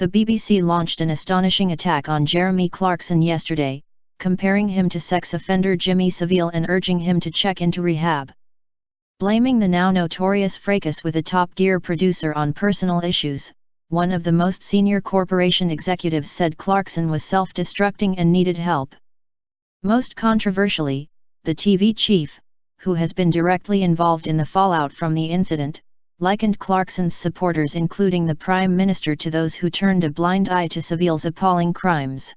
The BBC launched an astonishing attack on Jeremy Clarkson yesterday, comparing him to sex offender Jimmy Savile and urging him to check into rehab. Blaming the now notorious fracas with a Top Gear producer on personal issues, one of the most senior corporation executives said Clarkson was self-destructing and needed help. Most controversially, the TV chief, who has been directly involved in the fallout from the incident, likened Clarkson's supporters including the Prime Minister to those who turned a blind eye to Savile's appalling crimes.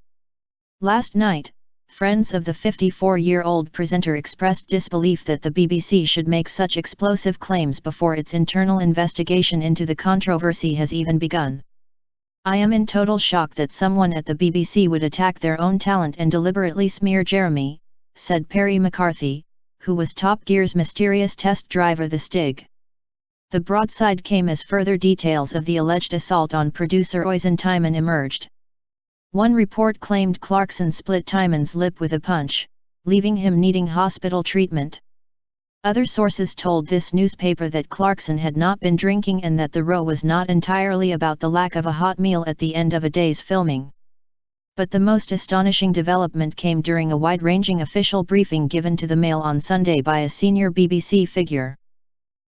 Last night, friends of the 54-year-old presenter expressed disbelief that the BBC should make such explosive claims before its internal investigation into the controversy has even begun. "I am in total shock that someone at the BBC would attack their own talent and deliberately smear Jeremy," said Perry McCarthy, who was Top Gear's mysterious test driver The Stig. The broadside came as further details of the alleged assault on producer Oyvind Timon emerged. One report claimed Clarkson split Timon's lip with a punch, leaving him needing hospital treatment. Other sources told this newspaper that Clarkson had not been drinking and that the row was not entirely about the lack of a hot meal at the end of a day's filming. But the most astonishing development came during a wide-ranging official briefing given to the Mail on Sunday by a senior BBC figure.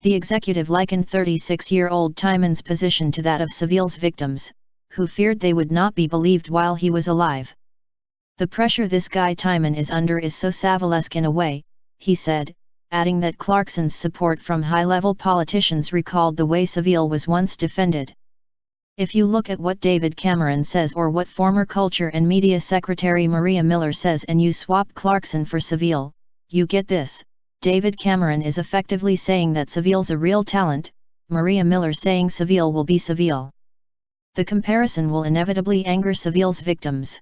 The executive likened 36-year-old Timon's position to that of Savile's victims, who feared they would not be believed while he was alive. "The pressure this guy Timon is under is so Savilesque in a way," he said, adding that Clarkson's support from high-level politicians recalled the way Savile was once defended. "If you look at what David Cameron says or what former Culture and Media Secretary Maria Miller says and you swap Clarkson for Savile, you get this: David Cameron is effectively saying that Savile's a real talent, Maria Miller saying Savile will be Savile. The comparison will inevitably anger Savile's victims."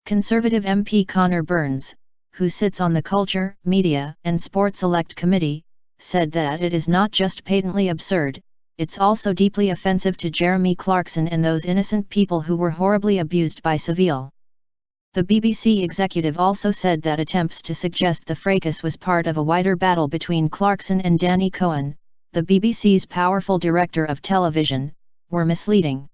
Conservative MP Conor Burns, who sits on the Culture, Media and Sport Select Committee, said that it is not just patently absurd, it's also deeply offensive to Jeremy Clarkson and those innocent people who were horribly abused by Savile. The BBC executive also said that attempts to suggest the fracas was part of a wider battle between Clarkson and Danny Cohen, the BBC's powerful director of television, were misleading.